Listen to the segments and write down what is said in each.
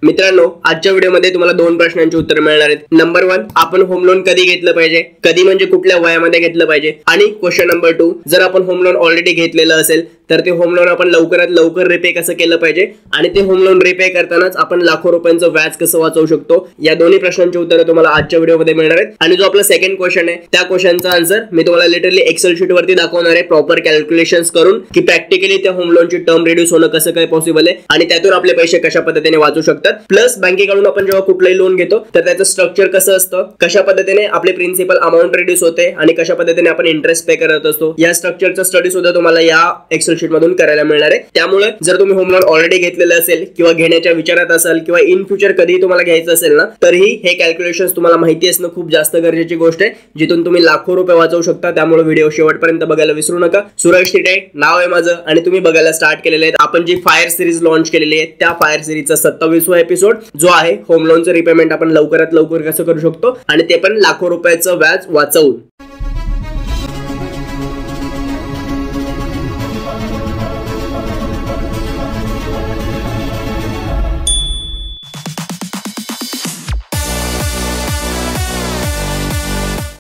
मित्रांनो, आजच्या व्हिडिओमध्ये तुम्हाला दोन प्रश्नांची उत्तर मिळणार आहेत. नंबर 1, आपण होम लोन कधी घेतलं पाहिजे, कधी म्हणजे कुठल्या वयामध्ये घेतलं पाहिजे. आणि क्वेश्चन नंबर 2, जर आपण होम लोन ऑलरेडी घेतलेलं असेल तर ते होम लोन आपण लवकरात लवकर रिपे कसं केलं पाहिजे आणि ते होम लोन रिपे करतानाच आपण लाखो रुपयांचं व्याज कसं वाचवू शकतो. या दोन्ही प्रश्नांची उत्तरं तुम्हाला आजच्या व्हिडिओमध्ये मिळणार आहेत. आणि जो आपला सेकंड क्वेश्चन आहे त्या क्वेश्चनचा आन्सर मी तुम्हाला लिटरली एक्सेल शीट वरती दाखवणार आहे, प्रॉपर कॅल्क्युलेशन्स करून की प्रॅक्टिकली त्या होम लोनची टर्म रिड्यूस होणं कसं काय पॉसिबल आहे आणि त्यातून आपले पैसे कशा पद्धतीने वाचू शकतात. प्लस बँकेकडून आपण जेव्हा कुठलंही लोन घेतो तर त्याचं स्ट्रक्चर कसं असतं, कशा पद्धतीने आपले प्रिन्सिपल अमाऊंट रिड्यूस होते आणि कशा पद्धतीने आपण इंटरेस्ट पे करत असतो, या स्ट्रक्चरचा स्टडी सुद्धा तुम्हाला या एक्सेल शीट मधून करायला मिळणार आहे. त्यामुळे जर तुम्ही होम लोन ऑलरेडी घेतलेलं असेल किंवा घेण्याच्या विचारात असाल किंवा इन फ्युचर कधी तुम्हाला घ्यायचं असेल ना, तरीही हे कॅल्क्युलेशन्स तुम्हाला माहिती असणं खूप जास्त गरजेची गोष्ट आहे, जिथून तुम्ही लाखो रुपये वाचवू शकता. त्यामुळे व्हिडिओ शेवटपर्यंत बघायला विसरू नका. सुरेश तिटे नाव आहे माझं आणि तुम्ही बघायला स्टार्ट केलेले आहेत. आपण जी फायर सिरीज लॉन्च केलेली आहे त्या फायर सिरीजचा 27वा एपिसोड जो आहे होम लोनचं रिपेमेंट आपण लवकरात लवकर कसं करू शकतो आणि ते पण लाखो रुपयाचं व्याज वाचवून.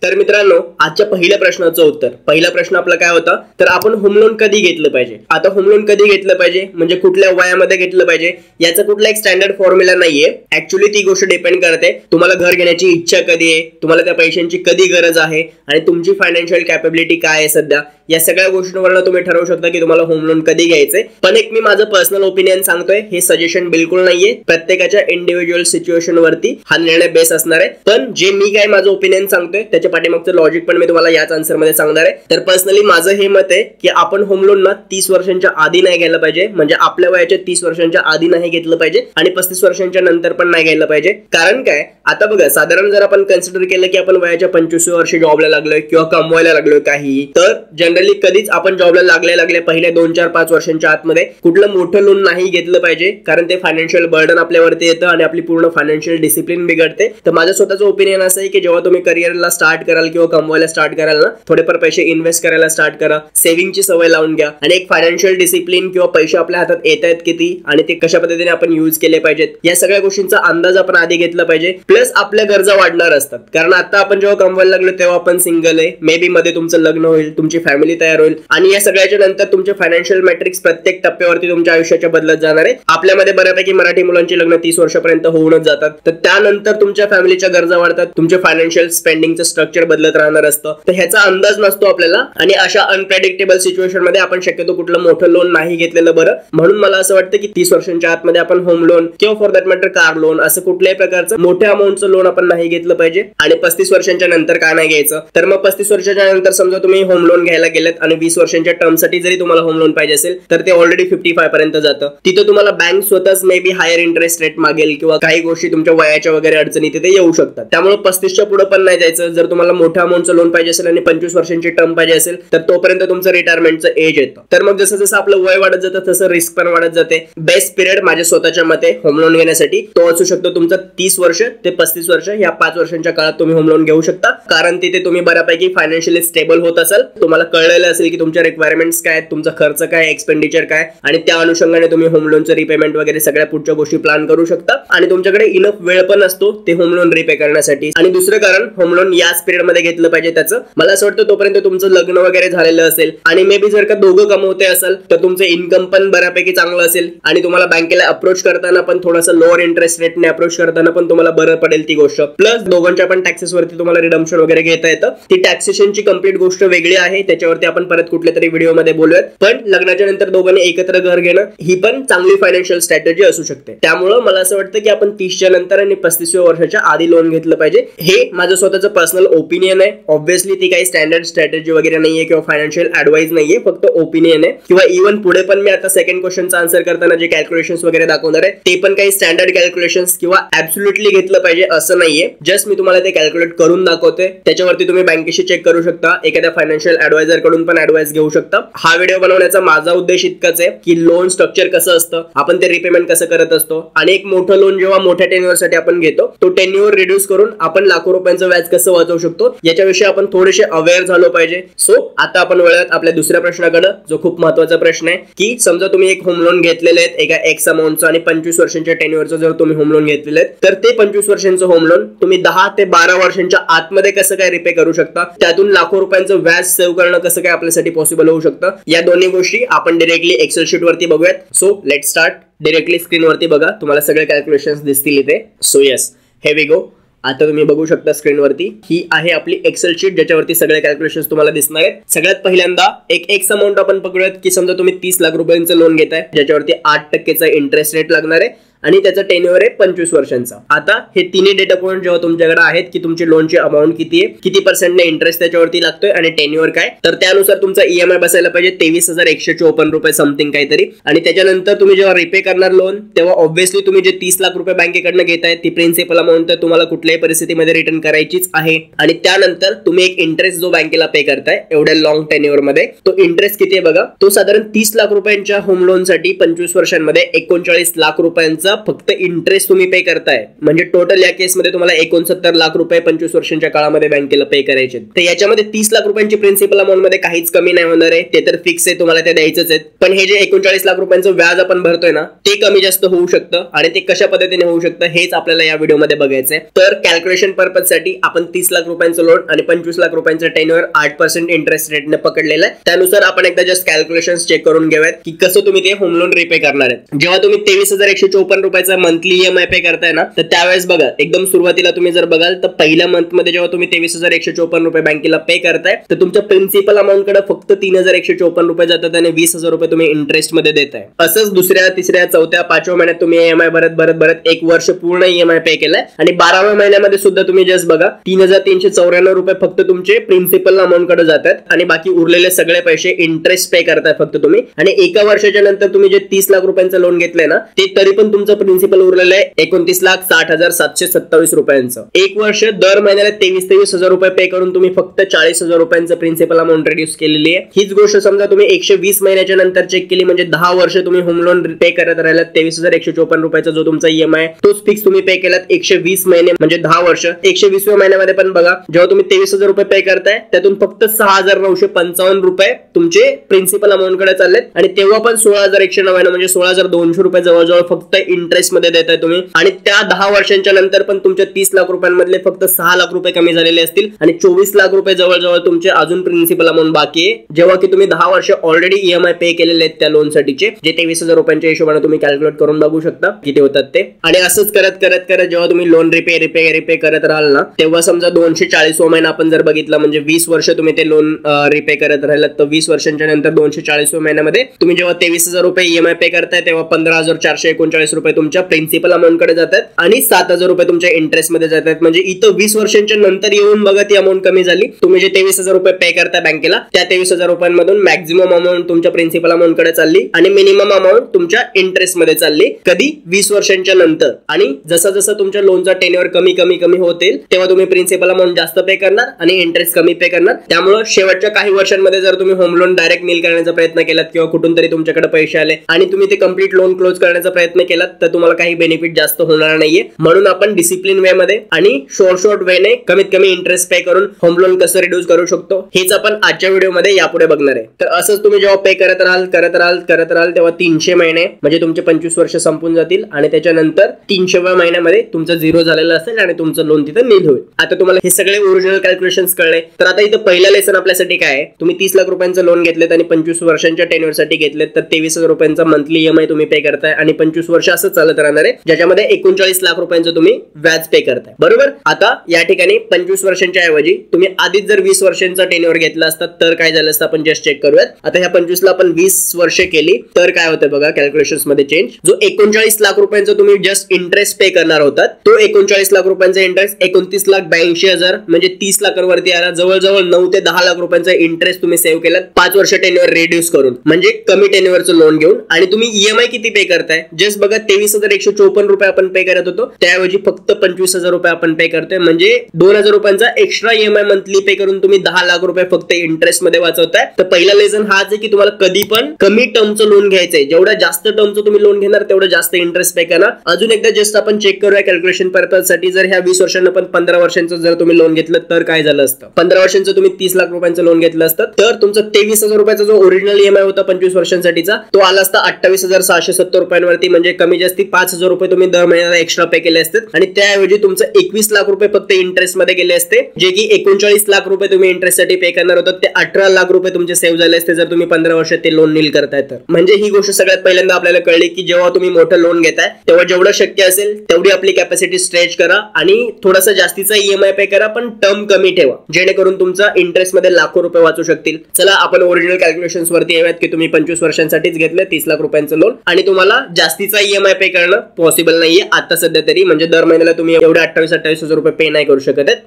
तर मित्रांनो, आजच्या पहिल्या प्रश्नाचं उत्तर, पहिला प्रश्न आपला काय होता, तर आपण होम लोन कधी घेतलं पाहिजे. आता होम लोन कधी घेतलं पाहिजे म्हणजे कुठल्या वयामध्ये घेतलं पाहिजे याचा कुठला एक स्टँडर्ड फॉर्म्युला नाहीये. ऍक्च्युअली ती गोष्ट डिपेंड करते तुम्हाला घर घेण्याची इच्छा कधी आहे, तुम्हाला त्या पैशांची कधी गरज आहे आणि तुमची फायनान्शियल कॅपेबिलिटी काय आहे सध्या, या सगळ्या गोष्टींवरून तुम्ही ठरवू शकता की तुम्हाला होम लोन कधी घ्यायचंय. पण एक मी माझं पर्सनल ओपिनियन सांगतोय, हे सजेशन बिलकुल नाहीये, प्रत्येकाच्या इंडिव्हिज्युअल सिच्युएशन वरती हा निर्णय बेस असणार आहे. पण जे मी काय माझं ओपिनियन सांगतोय त्याच्या पाठीमागचं लॉजिक पण मी तुम्हाला याच आन्सर मध्ये सांगणार आहे. तर पर्सनली माझं हे मत आहे की आपण होम लोन ना 30 वर्षांच्या आधी नाही घ्यायला पाहिजे, म्हणजे आपल्या वयाच्या 30 वर्षांच्या आधी नाही घेतलं पाहिजे आणि 35 वर्षांच्या नंतर पण नाही घ्यायला पाहिजे. कारण काय, आता बघा, साधारण जर आपण कन्सिडर केलं की आपण वयाच्या 25व्या वर्षी जॉबला लागलोय किंवा कमवायला लागलोय काही, तर जनरली कधीच आपण जॉबला लागल्या पहिल्या 2, 4, 5 वर्षांच्या आतमध्ये कुठलं मोठं लोन नाही घेतलं पाहिजे, कारण ते फायनान्शियल बर्डन आपल्यावरती येतं आणि आपली पूर्ण फायनान्शियल डिसिप्लिन बिघडते. तर माझं स्वतःचं ओपिनियन असं आहे की जेव्हा तुम्ही करिअरला स्टार्ट कराल किंवा कमवायला स्टार्ट कराल ना, थोडेफार पैसे इन्व्हेस्ट करायला स्टार्ट करा, सेव्हिंगची सवय लावून घ्या आणि एक फायनान्शियल डिसिप्लिन किंवा पैसे आपल्या हातात येत आहेत किती आणि ते कशा पद्धतीने आपण यूज केले पाहिजेत या सगळ्या गोष्टींचा अंदाज आपण आधी घेतला पाहिजे. प्लस आपल्या गरजा वाढणार असतात, कारण आता आपण जेव्हा कमवायला लागलो तेव्हा आपण सिंगल आहे, मे बी मध्ये तुमचं लग्न होईल, तुमची फॅमिली तयार होईल आणि या सगळ्याच्या नंतर तुमचे फायनान्शियल मॅट्रिक्स प्रत्येक टप्प्यावरती तुमच्या आयुष्याच्या बदलत जाणार आहे. आपल्यामध्ये बऱ्यापैकी मराठी मुलांची लग्न 30 वर्षापर्यंत होऊनच जातात, तर त्यानंतर तुमच्या फॅमिलीच्या गरजा वाढतात, तुमचे फायनान्शियल स्पेंडिंगचं स्ट्रक्चर बदलत राहणार असतं, तर ह्याचा अंदाज नसतो आपल्याला. आणि अशा अनप्रेडिक्टेबल सिच्युएशन मध्ये आपण शक्यतो कुठलं मोठं लोन नाही घेतलेलं बरं. म्हणून मला असं वाटतं की 30 वर्षांच्या आतमध्ये आपण होम लोन किंवा for that matter car loan असं कुठल्याही प्रकारचं मोठ्या अमाऊंटचं लोन आपण नाही घेतलं पाहिजे. आणि 35 वर्षांच्या नंतर काय नाही घ्यायचं, तर मग 35 वर्षाच्या नंतर समजा तुम्ही होम लोन घ्यायला गेलेत आणि 20 वर्षांच्या टर्मसाठी जरी तुम्हाला होम लोन पाहिजे असेल तर ते ऑलरेडी 55 पर्यंत जातं. तिथं तुम्हाला बँक स्वतःच may be higher interest rate मागेल किंवा काही गोष्टी तुमच्या वयाच्या वगैरे अडचणी तिथे येऊ शकतात. त्यामुळे 35च्या पुढे पण नाही जायचं. जर तुम्हाला मोठ्या अमाऊंटचं लोन पाहिजे असेल आणि 25 वर्षांची टर्म पाहिजे असेल तर तोपर्यंत तुमचं रिटायरमेंटचं एज येतं. तर मग जसं जसं आपलं वय वाढत जातं तसं रिस्क पण वाढत जाते. बेस्ट पिरियड माझ्या स्वतःच्या मते होम लोन घेण्यासाठी तो असू शकतो तुमचा 30 वर्ष ते 35 वर्ष, या 5 वर्षांच्या काळात तुम्ही होम लोन घेऊ शकता. कारण तिथे तुम्ही बऱ्यापैकी फायनान्शियली स्टेबल होत असाल, तुम्हाला कळलेलं असेल की तुमच्या रिक्वायरमेंट्स काय, तुमचा खर्च काय, एक्सपेंडिचर काय आणि त्या अनुषंगाने तुम्ही होम लोनचं रिपेमेंट वगैरे सगळ्या पुढच्या गोष्टी प्लॅन करू शकता आणि तुमच्याकडे इनफ वेळ पण असतो ते होम लोन रिपे करण्यासाठी. आणि दुसरं कारण होम लोन याच पिरियड मध्ये घेतलं पाहिजे त्याचं मला असं वाटतं तोपर्यंत तुमचं लग्न वगैरे झालेलं असेल आणि मे बी जर का दोघं कमवते असेल तर तुमचं इन्कम पण बऱ्यापैकी चांगलं असेल आणि तुम्हाला बँकेला अप्रोच करताना पण थोडंसं लोअर इंटरेस्ट रेटने अप्रोच करताना पण तुम्हाला बरं पडेल ती गोष्ट. प्लस दोघांच्या पण टॅक्सेस वरती तुम्हाला रिडम्पशन वगैरे घेता येतं. ती टॅक्सेशनची कंप्लीट गोष्ट वेगळी आहे, त्याच्यावरती आपण परत कुठल्या तरी व्हिडिओमध्ये बोलूयात. पण लग्नाच्या नंतर दोघांनी एकत्र घर घेणं ही पण चांगली फायनान्शियल स्ट्रॅटेजी असू शकते. त्यामुळे मला असं वाटतं की आपण 30च्या नंतर आणि 35व्या वर्षाच्या आधी लोन घेतलं पाहिजे. हे माझं स्वतःचं पर्सनल ओपिनियन आहे. ऑब्व्हियसली ती काही स्टँडर्ड स्ट्रॅटेजी वगैरे नाहीये किंवा फायनान्शियल ऍडवाइस नाहीये, फक्त ओपिनियन आहे. किंवा इव्हन पुढे पण मी आता सेकंड क्वेश्चनचा आन्सर करताना जे कॅल्क्युलेशन्स वगैरे दाखवणार आहे ते पण काही स्टँडर्ड कॅल्क्युलेशन्स किंवा ऍब्सोल्युटली घेतलं पाहिजे असं नाहीये. जस्ट मी तुम्हाला ते कॅल्क्युलेट करून दाखवते, त्याच्यावरती तुम्ही बँकेशी चेक करू शकता, एखाद्या फायनान्शियल ऍडवायझर कडून पण ऍडवाइस घेऊ शकता. हा व्हिडिओ बनवण्याचा माझा उद्देश इतकाच आहे की लोन स्ट्रक्चर कसं असतं, आपण ते रिपेमेंट कसं करत असतो आणि एक मोठं लोन जेव्हा मोठ्या टेन्युअरसाठी आपण घेतो तो टेन्युअर रिड्यूस करून आपण लाखो रुपयांचं व्याज कसं वाचवू शकतो याच्याविषयी आपण थोडेसे अवेअर झालो पाहिजे. सो आता आपण वळूयात आपल्या दुसऱ्या प्रश्नाकडे, जो खूप महत्वाचा प्रश्न आहे की समजा तुम्ही एक होम लोन घेतलेले आहेत एका एक्स अमाऊंटचं आणि 25 वर्षांच्या टेन्युअरचं जर तुम्ही होम लोन घेतलेले आहेत तर ते 25 वर्षांचं होम लोन तुम्ही 10 ते 12 वर्षांच्या आतमध्ये कसं काय रिपे करू शकता, त्यातून लाखो रुपयांचं व्याज सेव्ह करणं कसं काय आपल्यासाठी पॉसिबल होऊ शकतं, या दोन्ही गोष्टी आपण डायरेक्टली एक्सेल शीट वरती बघूयात. So let start. डायरेक्टली स्क्रीनवरती बघा, तुम्हाला सगळे कॅल्क्युलेशन्स दिसतील इथे. सो येस, हे वी गो. आता तुम्ही बघू शकता स्क्रीनवरती ही आहे आपली एक्सेल शीट ज्याच्यावरती सगळे कॅल्क्युलेशन्स तुम्हाला दिसणार आहेत. सगळ्यात पहिल्यांदा एक एक्स अमाऊंट आपण पकडूयात की समजा तुम्ही 30 लाख रुपयांचं लोन घेताय ज्याच्यावरती 8% इंटरेस्ट रेट लागणार आहे आणि त्याचा टेन्युअर आहे 25 वर्षांचा. आता हे तिन्ही डेटा पॉइंट जेव्हा तुमच्याकडे आहेत की तुमची लोनची अमाऊंट किती आहे, किती पर्सेंटने इंटरेस्ट त्याच्यावरती लागतोय आणि टेन्युअर काय, तर त्यानुसार तुमचा ईएमआय बसायला पाहिजे 23,154 रुपये समथिंग काहीतरी. आणि त्याच्यानंतर तुम्ही जेव्हा रिपे करणार लोन तेव्हा ऑब्व्हियसली तुम्ही जे 30 लाख रुपये बँकेकडनं घेताय ती प्रिन्सिपल अमाऊंट तर तुम्हाला कुठल्याही परिस्थितीमध्ये रिटर्न करायचीच आहे. आणि त्यानंतर तुम्ही एक इंटरेस्ट जो बँकेला पे करताय एवढ्या लॉंग टेन्युअर मध्ये, तो इंटरेस्ट किती आहे बघा, तो साधारण 30 लाख रुपयांच्या होम लोन साठी 25 वर्षांमध्ये 39 लाख रुपयांचा फक्त इंटरेस्ट तुम्ही पे करताय. म्हणजे टोटल या केसमध्ये तुम्हाला 69 लाख रुपये 25 वर्षांच्या काळामध्ये बँकेला पे करायचे. तर याच्यामध्ये 30 लाख रुपयांची प्रिन्सिपल अमाऊंट मध्ये काहीच कमी नाही होणार आहे, ते तर फिक्स आहे, तुम्हाला ते द्यायचंच आहे. पण हे जे 39 लाख रुपयांचं व्याज आपण भरतोय ना ते कमी जास्त होऊ शकतं आणि ते कशा पद्धतीने होऊ शकतं हेच आपल्याला या व्हिडिओमध्ये बघायचंय. तर कॅल्क्युलेशन पर्पज साठी आपण 30 लाख रुपयांचं लोन आणि 25 लाख रुपयांचं टेन्युअर 8% इंटरेस्ट रेटने पकडलेलं आहे. त्यानुसार आपण एकदा जस्ट कॅल्क्युलेशन्स चेक करून घेऊयात की कसं तुम्ही ते होम लोन रिपे करणार आहेत. जेव्हा तुम्ही 23,154 रुपयाचा मंथली ईएमआय पे करताय ना तर त्यावेळेस बघा एकदम सुरुवातीला तुम्ही जर बघाल तर पहिल्या मंथ मध्ये जेव्हा तुम्ही 23,154 रुपये बँकेला पे करताय तर तुमच्या प्रिन्सिपल अमाऊंट कडे फक्त 3,154 रुपये जातात आणि 20,000 रुपये तुम्ही इंटरेस्ट मध्ये देताय. असंच दुसऱ्या, तिसऱ्या, चौथ्या, 5व्या महिन्यात तुम्ही ईएमआय भरत एक वर्ष पूर्ण ईएमआय पे केलाय आणि 12व्या महिन्यामध्ये सुद्धा तुम्ही जस्ट बघा 3,394 रुपये फक्त तुमचे प्रिन्सिपल अमाऊंट कडे जातात आणि बाकी उरलेले सगळे पैसे इंटरेस्ट पे करताय फक्त तुम्ही. आणि एका वर्षाच्या नंतर तुम्ही जे 30 लाख रुपयांचं लोन घेतलंय ना ते तरी पण तुमचं प्रिन्सिपल उरलेलं आहे 29,60,727 रुपयांचं. एक वर्ष दर महिन्याला 23,000 रुपये पे करून तुम्ही फक्त 40,000 रुपयांचं प्रिन्सिपल अमाऊंट रिड्यूस केलेली आहे. हीच गोष्ट समजा तुम्ही 120 महिन्याच्या नंतर चेक केली म्हणजे 10 वर्ष तुम्ही होम लोन पे करत राहिलात 23,154 रुपयाचा जो तुमचा ईएमआय तोच फिक्स तुम्ही पे केलात 120 महिने म्हणजे 10 वर्ष. 120व्या महिन्यामध्ये पण बघा जेव्हा तुम्ही 23,000 रुपये पे करताय त्यातून फक्त 6,955 रुपये तुमचे प्रिन्सिपल अमाऊंट कडे चाललेत आणि तेव्हा पण 16,199 म्हणजे 16,200 रुपये जवळजवळ फक्त इंटरेस्ट मध्ये देताय तुम्ही. आणि त्या 10 वर्षांच्या नंतर पण तुमच्या 30 लाख रुपयांमधले फक्त 6 लाख रुपये कमी झालेले असतील आणि 24 लाख रुपये जवळजवळ तुमचे अजून प्रिन्सिपल अमाऊंट बाकी आहे, जेव्हा की तुम्ही 10 वर्ष ऑलरेडी ईएमआय पे केलेले आहेत त्या लोन साठीचे, जे 23,000 रुपयांच्या हिशोबाने तुम्ही कॅल्क्युलेट करून बघू शकता किती होतात ते. आणि असंच करत करत करत जेव्हा तुम्ही लोन रिपे करत राहाल ना तेव्हा समजा 240 महिना आपण जर बघितला म्हणजे 20 वर्ष तुम्ही ते लोन रिपे करत राहिलात तर 20 वर्षांच्या नंतर 240 महिन्यामध्ये तुम्ही जेव्हा 23,000 रुपये ईएमआय पे करताय तेव्हा 15,439 रुपये तुमच्या प्रिन्सिपल अमाऊंट कडे जातात आणि 7,000 रुपये तुमच्या इंटरेस्ट मध्ये जातात. म्हणजे इथं 20 वर्षांच्या नंतर येऊन बघा ती अमाऊंट कमी झाली. तुम्ही जे 23,000 रुपये पे करता बँकेला त्या 23,000 रुपयांमधून मॅक्झिमम अमाऊंट तुमच्या प्रिन्सिपल अमाऊंट कडे चालली आणि मिनिमम अमाऊंट तुमच्या इंटरेस्ट मध्ये चालली कधी 20 वर्षांच्या नंतर. आणि जसं जसं तुमच्या लोनचा टेन्युअर कमी कमी कमी होतील तेव्हा तुम्ही प्रिन्सिपल अमाऊंट जास्त पे करणार आणि इंटरेस्ट कमी पे करणार. त्यामुळे शेवटच्या काही वर्षांमध्ये जर तुम्ही होम लोन डायरेक्ट नील करण्याचा प्रयत्न केलात किंवा कुठून तरी तुमच्याकडे पैसे आले आणि तुम्ही ते कंप्लीट लोन क्लोज करण्याचा प्रयत्न केलात तर तुम्हाला काही बेनिफिट जास्त होणार नाहीये. म्हणून आपण डिसिप्लिन वे मध्ये आणि शॉर्ट वेने कमीत कमी इंटरेस्ट पे करून होम लोन कसं रिड्यूस करू शकतो हेच आपण आजच्या व्हिडिओमध्ये यापुढे बघणार आहे. तर असंच तुम्ही जेव्हा पे करत राहाल तेव्हा 300 महिने म्हणजे तुमचे 25 वर्ष संपून जातील आणि त्याच्यानंतर 300व्या महिन्यामध्ये तुमचं झिरो झालेलं असेल आणि तुमचं लोन तिथं नील होईल. आता तुम्हाला हे सगळे ओरिजिनल कॅल्क्युलेशन्स कळले. तर आता इथं पहिला लेसन आपल्यासाठी काय आहे, तुम्ही 30 लाख रुपयांचं लोन घेतलेत आणि 25 वर्षांच्या टेन्युअर साठी घेतलेत तर 23,000 रुपयांचा मंथली ईएमआय तुम्ही पे करताय आणि 25 वर्ष असं चालत राहणार आहे ज्याच्यामध्ये 39 लाख रुपयांचं तुम्ही व्याज पे करताय. बरोबर. आता या ठिकाणी 25 वर्षांच्या ऐवजी तुम्ही आधीच जर 20 वर्षांचा टेन्युअर घेतला असता तर काय झालं असतं आपण जस्ट चेक करूयात. आता ह्या 25 ला आपण 20 वर्ष केली तर काय होतं बघा कॅल्क्युलेशन्स मध्ये चेंज. जो 39 लाख रुपयांचा तुम्ही जस्ट इंटरेस्ट पे करणार होतात तो 39 लाख रुपयांचा इंटरेस्ट 29,82,000 म्हणजे 30 लाखांवरती आला. जवळजवळ 9 ते 10 लाख रुपयांचा इंटरेस्ट तुम्ही सेव्ह केलात 5 वर्ष टेन्युअर रिड्यूस करून म्हणजे कमी टेन्युअरचं लोन घेऊन. आणि तुम्ही ईएमआय किती पे करताय जस्ट बघा 23,154 रुपये आपण पे करत होतो, त्याऐवजी फक्त 25,000 रुपये आपण पे करतोय. म्हणजे 2,000 रुपयांचा एक्स्ट्रा ईएमआय मंथली पे करून तुम्ही 10 लाख रुपये फक्त इंटरेस्ट मध्ये वाचवताय. तर पहिला लेसन हाच आहे की तुम्हाला कधी पण कमी टर्मचं लोन घ्यायचंय. जेवढा जास्त टर्मचं तुम्ही लोन घेणार तेवढं जास्त इंटरेस्ट पे करणार. अजून एकदा जस्ट आपण चेक करूया कॅल्क्युलेशन पर्पज साठी. जर ह्या 20 वर्षांना पण 15 वर्षांचं जर तुम्ही लोन घेतलं तर काय झालं असतं. 15 वर्षांचं तुम्ही 30 लाख रुपयांचं लोन घेतलं असतं तर तुमचं 23,000 रुपयाचा जो ओरिजिनल ईएमआय होता 25 वर्षांसाठीचा तो आला असता 28,670 रुपयांवरती. म्हणजे कमी जास्ती 5,000 रुपये तुम्ही दर महिन्याला एक्स्ट्रा पे केले असते आणि त्याऐवजी तुमचं 21 लाख रुपये फक्त इंटरेस्ट मध्ये गेले असते, जे की 39 लाख रुपये तुम्ही इंटरेस्ट साठी पे करणार होतात. ते 18 लाख रुपये तुमचे सेव्ह झाले असते जर तुम्ही 15 वर्षात ते लोन नील करताय तर. म्हणजे ही गोष्ट सगळ्यात पहिल्यांदा आपल्याला कळली की जेव्हा तुम्ही मोठं लोन घेताय तेव्हा जेवढं शक्य असेल तेवढी आपली कॅपॅसिटी स्ट्रेच करा आणि थोडासा जास्तीचा ईएमआय पे करा, पण टर्म कमी ठेवा जेणेकरून तुमचा इंटरेस्ट मध्ये लाखो रुपये वाचू शकतील. चला आपण ओरिजिनल कॅल्क्युलेशन्स वरती येऊयात की तुम्ही 25 वर्षांसाठीच घेतलं 30 लाख रुपयांचं लोन आणि तुम्हाला जास्तीचा ईएमआय पे करणं पॉसिबल नाहीये आता सध्या तरी. म्हणजे दर महिन्याला तुम्ही एवढे 28,000 रुपये पे नाही करू शकत आहेत.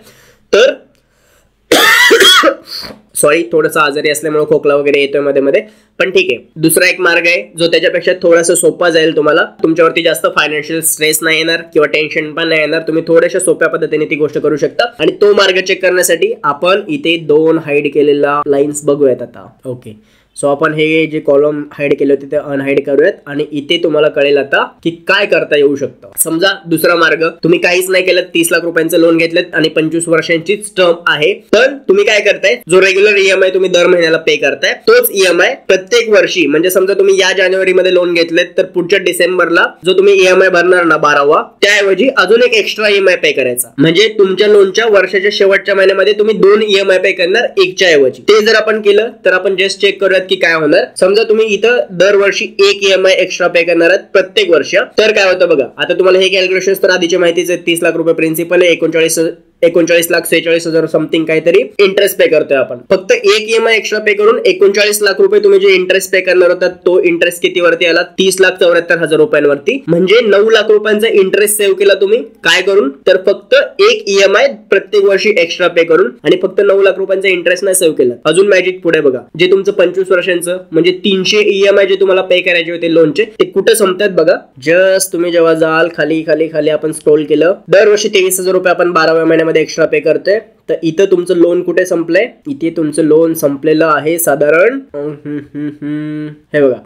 तर सॉरी, थोडंसं आजारी असल्यामुळे खोकला वगैरे येतोय मध्ये मध्ये, पण ठीक आहे. दुसरा एक मार्ग आहे जो त्याच्यापेक्षा थोडासा सोपा जाईल तुम्हाला. तुमच्यावरती जास्त फायनान्शियल स्ट्रेस नाही येणार किंवा टेन्शन पण नाही येणार. तुम्ही थोड्याशा सोप्या पद्धतीने ती गोष्ट करू शकता आणि तो मार्ग चेक करण्यासाठी आपण इथे 2 हाईड केलेला लाईन्स बघूयात आता. ओके, सो आपण हे जे कॉलम हाईड केले होते ते अनहाईड करूयात आणि इथे तुम्हाला कळेल आता की काय करता येऊ शकतं. समजा दुसरा मार्ग, तुम्ही काहीच नाही केलं, 30 लाख रुपयांचं लोन घेतलेत आणि 25 वर्षांचीच टर्म आहे, तर तुम्ही काय करताय, जो रेग्युलर ईएमआय तुम्ही दर महिन्याला पे करताय तोच ईएमआय प्रत्येक वर्षी, म्हणजे समजा तुम्ही या जानेवारीमध्ये लोन घेतलेत तर पुढच्या डिसेंबरला जो तुम्ही ईएमआय भरणार ना 12वा, त्याऐवजी अजून एक एक्स्ट्रा ईएमआय पे करायचा. म्हणजे तुमच्या लोनच्या वर्षाच्या शेवटच्या महिन्यामध्ये तुम्ही 2 ईएमआय पे करणार एकच्या ऐवजी. ते जर आपण केलं तर आपण जस्ट चेक करूयात की काय होणार. समजा तुम्ही इथं दरवर्षी 1 ईएमआय एक्स्ट्रा पे करणार आहात प्रत्येक वर्ष, तर काय होतं बघा. आता तुम्हाला हे कॅल्क्युलेशन तर आधीची माहितीच आहे. 30 लाख रुपये प्रिन्सिपल आहे, 39,46,000 समथिंग काहीतरी इंटरेस्ट पे करतोय आपण. फक्त 1 ईएमआय एक्स्ट्रा पे करून 39 लाख रुपये तुम्ही जे इंटरेस्ट पे करणार होता तो इंटरेस्ट कितीवरती आला, 30,74,000 रुपयांवरती. म्हणजे 9 लाख रुपयांचा इंटरेस्ट सेव्ह केला तुम्ही. काय करून, तर फक्त 1 ईएमआय प्रत्येक वर्षी एक्स्ट्रा पे करून आणि फक्त 9 लाख रुपयांचा इंटरेस्ट नाही सेव्ह केला. अजून मॅजिक पुढे बघा. जे तुमचं 25 वर्षांचं म्हणजे 300 ईएमआय जे तुम्हाला पे करायचे होते लोनचे ते कुठे संपतात बघा. जस्ट तुम्ही जेव्हा जाल खाली खाली खाली आपण स्क्रोल केलं, दरवर्षी 23,000 रुपये आपण 12व्या महिन्यामध्ये एक्स्ट्रा पे करतोय. तर इथं तुमचं लोन कुठे संपलंय, इथे तुमचं लोन संपलेलं आहे साधारण हे बघा,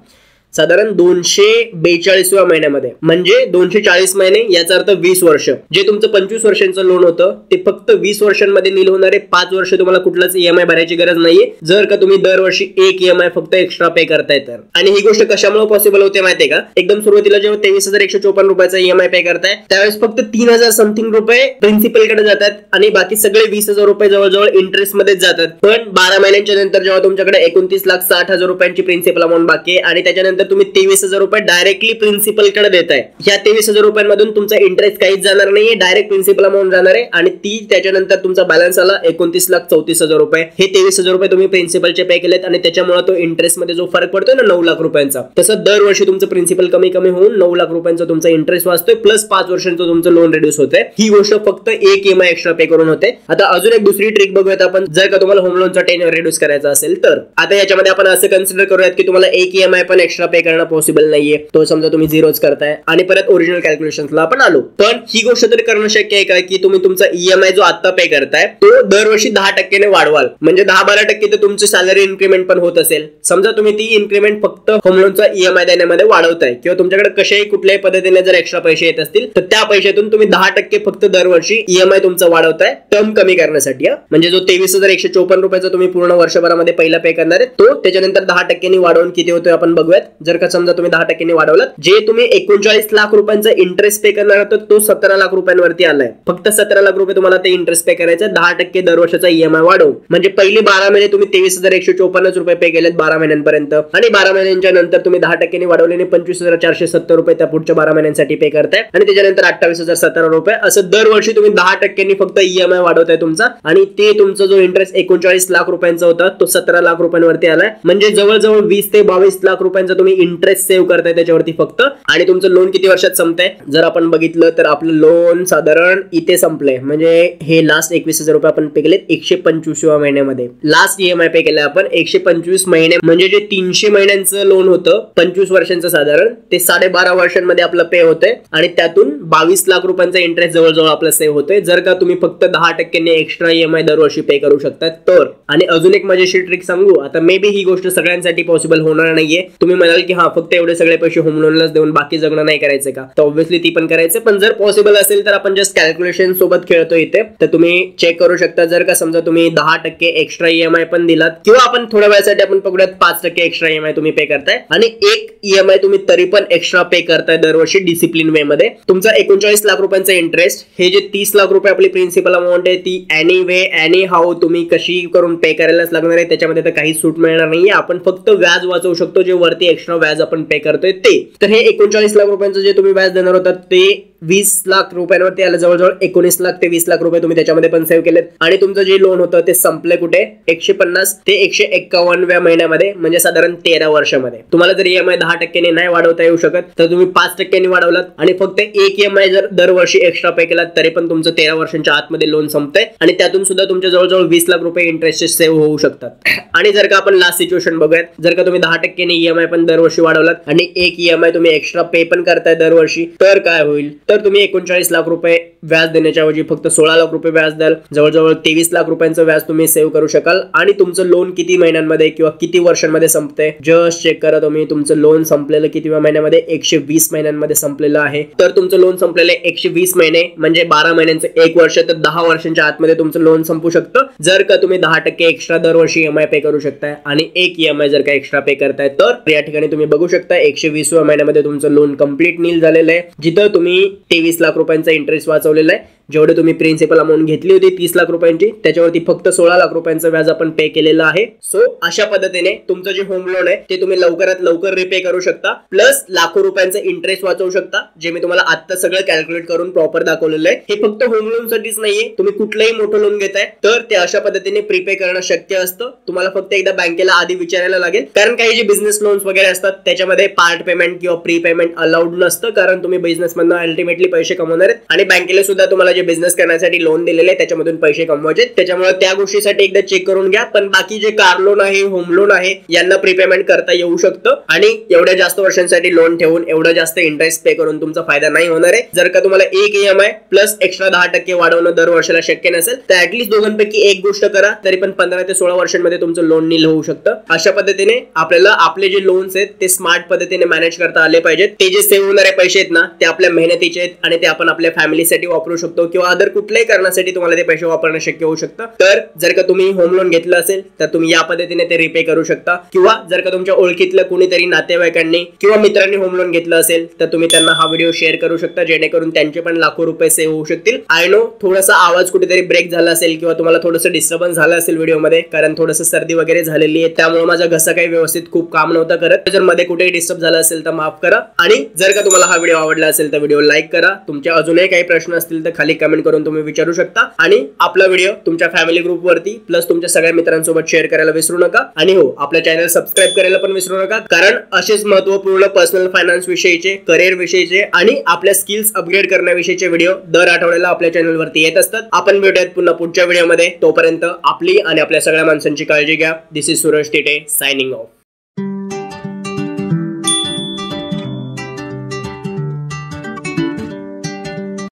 साधारण 242व्या महिन्यामध्ये. म्हणजे 240 महिने, याचा अर्थ 20 वर्ष. जे तुमचं 25 वर्षांचं लोन होतं ते फक्त 20 वर्षांमध्ये नील होणारे 5 वर्ष तुम्हाला कुठलाच ईएमआय भरायची गरज नाहीये, जर का तुम्ही दरवर्षी 1 ईएमआय फक्त एक्स्ट्रा पे करताय तर. आणि ही गोष्ट कशामुळे पॉसिबल होते माहितीये का, एकदम सुरुवातीला जेव्हा 23,154 रुपयाचा ईएमआय पे करताय त्यावेळेस फक्त 3,000 समथिंग रुपये प्रिन्सिपल कडे जातात आणि बाकी सगळे 20,000 रुपये जवळजवळ इंटरेस्ट मध्येच जातात. पण 12 महिन्यांच्या नंतर जेव्हा तुमच्याकडे 29,60,000 रुपयांची प्रिन्सिपल अमाऊंट बाकी आहे आणि त्याच्यानंतर तुम्ही 23,000 रुपये डायरेक्टली प्रिन्सिपल कडे देताय, ह्या 23,000 रुपयांमधून तुमचा इंटरेस्ट काहीच जाणार नाहीये, डायरेक्ट प्रिन्सिपल अमाऊंट जाणार आहे आणि ती त्याच्यानंतर तुमचा बॅलन्स आला 29,34,000 रुपये. हे 23,000 रुपये तुम्ही प्रिन्सिपलचे पे केलेत आणि त्याच्यामुळे तो इंटरेस्ट मध्ये जो फरक पडतोय ना 9 लाख रुपयांचा, तसं दरवर्षी तुमचं प्रिन्सिपल कमी कमी होऊन 9 लाख रुपयांचा तुमचा इंटरेस्ट वाचतोय प्लस 5 वर्षांचं तुमचं लोन रिड्यूस होतंय. ही गोष्ट फक्त 1 ईएमआय एक्स्ट्रा पे करून होते. आता अजून एक दुसरी ट्रिक बघूयात आपण, जर का तुम्हाला होम लोनचा टेन्युअर रिड्यूस करायचा असेल तर. आता याच्यामध्ये आपण असं कन्सिडर करूयात की तुम्हाला 1 ईएमआय पण एक्स्ट्रा पे करणं पॉसिबल नाहीये, तो समजा तुम्ही झिरोच करताय आणि परत ओरिजिनल कॅल्क्युलेशनला आपण आलो. पण ही गोष्ट तरी करणं शक्य आहे का की तुम्ही तुमचा ईएमआय जो आता पे करताय तो दरवर्षी 10% वाढवाल. म्हणजे 10-12% तर तुमची सॅलरी इन्क्रीमेंट पण होत असेल. समजा तुम्ही ती इन्क्रीमेंट फक्त होम लोनचा ईएमआय देण्यामध्ये वाढवताय किंवा तुमच्याकडे कशाही कुठल्याही पद्धतीने जर एक्स्ट्रा पैसे येत असतील तर त्या पैशातून तुम्ही 10% फक्त दरवर्षी ईएमआय तुमचा वाढवताय टर्म कमी करण्यासाठी. म्हणजे जो 23,154 रुपयाचा तुम्ही पूर्ण वर्षभरामध्ये पहिला पे करणार आहे तो त्याच्यानंतर 10% वाढवून किती होतोय आपण बघूयात. जर का समजा तुम्ही 10% वाढवलात, जे तुम्ही 39 लाख रुपयांचा इंटरेस्ट पे करणार होता तो 17 लाख रुपयांवरती आलाय. फक्त 17 लाख रुपये तुम्हाला ते इंटरेस्ट पे करायचं 10% दर वर्षाचा ईएमआय वाढवून. म्हणजे पहिली 12 महिने तुम्ही 23,154 रुपये पे केलेत 12 महिन्यांपर्यंत आणि 12 महिन्यांच्या नंतर तुम्ही 10% वाढवलेले 25,470 रुपये त्या पुढच्या 12 महिन्यांसाठी पे करताय आणि त्याच्यानंतर 28,017 रुपये. असं दरवर्षी तुम्ही 10% फक्त ईएमआय वाढवताय तुमचा आणि ते तुमचा जो इंटरेस्ट 39 लाख रुपयांचा होता तो 17 लाख रुपयांवरती आलाय. म्हणजे जवळजवळ 20 ते 22 लाख रुपयांचा तुम्ही इंटरेस्ट सेव्ह करताय त्याच्यावरती फक्त, आणि तुमचं लोन किती वर्षात संपतंय जर आपण बघितलं तर आपलं लोन साधारण इथे संपलंय, म्हणजे हे लास्ट 21,000 रुपये आपण पे केलेत 125व्या महिन्यामध्ये. लास्ट EMI पे केलाय आपण 125 महिने, म्हणजे जे 300 महिन्यांचं लोन होतं 25 वर्षांचं साधारण, ते 12.5 वर्षांमध्ये आपलं पे होतंय आणि त्यातून 22 लाख रुपयांचा इंटरेस्ट जवळजवळ आपला सेव्ह होतोय जर का तुम्ही फक्त 10% एक्स्ट्रा EMI दरवर्षी पे करू शकता तर. आणि अजून एक मजेशीर ट्रिक सांगू, आता मे बी ही गोष्ट सगळ्यांसाठी पॉसिबल होणार नाहीये. तुम्ही म्हणाल की हा फक्त एवढे सगळे पैसे होम लोनलाच देऊन बाकी जगणं नाही करायचं का, तर ऑब्व्हियसली ती पण करायचं, पण जर पॉसिबल असेल तर आपण जस्ट कॅल्क्युलेशन सोबत खेळतो इथे. तर तुम्ही चेक करू शकता, जर का समजा तुम्ही 10% एक्स्ट्रा EMI पण दिलात, किंवा आपण थोड्या वेळासाठी आपण पकडूयात 5% एक्स्ट्रा EMI तुम्ही पे करताय आणि एक EMI तुम्ही तरी पण एक्स्ट्रा पे करताय दरवर्षी डिसिप्लिन वे मध्ये, तुमचा 39 लाख रुपयांचा इंटरेस्ट, हे जे 30 लाख रुपये आपली प्रिन्सिपल अमाऊंट आहे ती एनी वे एनी हाऊ तुम्ही कशी करून पे करायलाच लागणार आहे, त्याच्यामध्ये तर काही सूट मिळणार नाहीये. आपण फक्त व्याज वाचवू शकतो, जे वरती एक्स्ट्रा व्याज आपण पे करतोय ते. तर हे 39 लाख रुपयांचं जे तुम्ही व्याज देणार होता ते 20 लाख रुपयांवरती आलं, जवळजवळ 19 लाख ते 20 लाख रुपये तुम्ही त्याच्यामध्ये पण सेव्ह केलेत. आणि तुमचं जे लोन होतं ते संपलंय कुठे, 150 ते 151व्या महिन्यामध्ये, म्हणजे साधारण 13 वर्षामध्ये. तुम्हाला जर EMI 10% नाही वाढवता येऊ शकत तर तुम्ही 5% वाढवलात आणि फक्त एक EMI जर दरवर्षी एक्स्ट्रा पे केलात तरी पण तुमचं 13 वर्षांच्या आतमध्ये लोन संपतंय आणि त्यातून सुद्धा तुमच्या जवळजवळ 20 लाख रुपये इंटरेस्ट सेव्ह होऊ शकतात. आणि जर का आपण लास्ट सिच्युएशन बघूयात, जर का तुम्ही 10% EMI पण दरवर्षी वाढवलात आणि एक EMI तुम्ही एक्स्ट्रा पे पण करताय दरवर्षी, तर काय होईल, तर तुम्ही 39 लाख रुपये व्याज देण्याच्या ऐवजी फक्त 16 लाख रुपये व्याज द्याल, जवळजवळ 23 लाख रुपयांचं व्याज तुम्ही सेव्ह करू शकाल. आणि तुमचं लोन किती महिन्यांमध्ये किंवा किती वर्षांमध्ये संपतंय जस्ट चेक करा तुम्ही. तुमचं लोन संपलेलं कितीव्या महिन्यामध्ये, 120 महिन्यांमध्ये संपलेलं आहे. तर तुमचं लोन संपलेलं 120 महिने म्हणजे 12 महिन्यांचं 1 वर्ष, तर 10 वर्षांच्या आतमध्ये तुमचं लोन संपू शकतं जर का तुम्ही 10% एक्स्ट्रा दरवर्षी EMI पे करू शकताय आणि एक EMI जर का एक्स्ट्रा पे करताय. तर या ठिकाणी तुम्ही बघू शकता 120व्या महिन्यामध्ये तुमचं लोन कंप्लीट नील झालेलं आहे, जिथं तुम्ही 23 लाख रुपयांचा इंटरेस्ट वाचवलेला आहे. जेवढे तुम्ही प्रिन्सिपल अमाऊंट घेतली होती 30 लाख रुपयांची, त्याच्यावरती फक्त 16 लाख रुपयांचं व्याज आपण पे केलेलं आहे. सो अशा पद्धतीने तुमचं जे होम लोन आहे ते तुम्ही लवकरात लवकर रिपे करू शकता, प्लस लाखो रुपयांचं इंटरेस्ट वाचवू शकता, जे मी तुम्हाला आता सगळं कॅल्क्युलेट करून प्रॉपर दाखवलेलं आहे. हे फक्त होम लोन साठीच नाहीये, तुम्ही कुठलंही मोठं लोन घेताय तर ते अशा पद्धतीने प्रीपे करणं शक्य असतं. तुम्हाला फक्त एकदा बँकेला आधी विचारायला लागेल, कारण काही जे बिझनेस लोन्स वगैरे असतात त्याच्यामध्ये पार्ट पेमेंट किंवा प्री पेमेंट अलाउड नसतं, कारण तुम्ही बिझनेस मधून अल्टिमेटली पैसे कमवणार आहेत आणि बँकेला सुद्धा तुम्हाला जे बिझनेस करण्यासाठी लोन दिलेले आहे त्याच्यामधून पैसे कमवायचे, त्याच्यामुळे त्या गोष्टीसाठी एकदा चेक करून घ्या. पण बाकी जे कार लोन आहे, होम लोन आहे, यांना प्रीपेमेंट करता येऊ शकतं आणि एवढ्या जास्त वर्षांसाठी लोन ठेवून एवढं जास्त इंटरेस्ट पे करून तुमचा फायदा नाही होणार आहे. जर का तुम्हाला एक EMI प्लस एक्स्ट्रा 10% वाढवणं दर वर्षाला शक्य नसेल तर ऍटलीस्ट दोघांपैकी एक गोष्ट करा, तरी पण 15 ते 16 वर्षांमध्ये तुमचं लोन नील होऊ शकतं. अशा पद्धतीने आपल्याला आपले जे लोन्स आहेत ते स्मार्ट पद्धतीने मॅनेज करता आले पाहिजेत. ते जे सेव्ह होणारे पैसे आहेत ना ते आपल्या मेहनतीचे आहेत आणि ते आपण आपल्या फॅमिलीसाठी वापरू शकतो किंवा अदर कुठल्याही कारणासाठी तुम्हाला ते पैसे वापरणं शक्य होऊ शकतं. तर जर का तुम्ही होम लोन घेतलं असेल तर तुम्ही या पद्धतीने ते रिपे करू शकता, किंवा जर का तुमच्या ओळखीतलं कुणीतरी नातेवाईकांनी किंवा मित्रांनी होम लोन घेतलं असेल तर तुम्ही त्यांना हा व्हिडिओ शेअर करू शकता, जेणेकरून त्यांचे पण लाखो रुपये सेव्ह होऊ शकतील. आय नो थोडासा आवाज कुठेतरी ब्रेक झाला असेल किंवा तुम्हाला थोडंसं डिस्टर्बन्स झालं असेल व्हिडिओमध्ये, कारण थोडंसं सर्दी वगैरे झालेली आहे, त्यामुळे माझा घसा काही व्यवस्थित खूप काम नव्हता करत. जर मध्ये कुठेही डिस्टर्ब झाला असेल तर माफ करा. आणि जर का तुम्हाला हा व्हिडिओ आवडला असेल तर व्हिडिओ लाईक करा. तुमचे अजूनही काही प्रश्न असतील तर खाली कमेंट करून तुम्ही विचारू शकता. आणि आपला व्हिडिओ तुमच्या फॅमिली ग्रुप वरती प्लस तुमच्या सगळ्या मित्रांसोबत शेअर करायला विसरू नका. आणि हो, आपल्या चॅनल सबस्क्राईब करायला पण विसरू नका, कारण असेच महत्त्वपूर्ण पर्सनल फायनान्स विषयीचे, करिअर विषयीचे आणि आपल्या स्किल्स अपग्रेड करण्याविषयीचे व्हिडिओ दर आठवड्याला आपल्या चॅनल वरती येत असतात. आपण भेटूयात पुन्हा पुढच्या व्हिडिओमध्ये. तोपर्यंत आपली आणि आपल्या सगळ्या माणसांची काळजी घ्या. दिस इज सूरज तिटे सायनिंग ऑफ.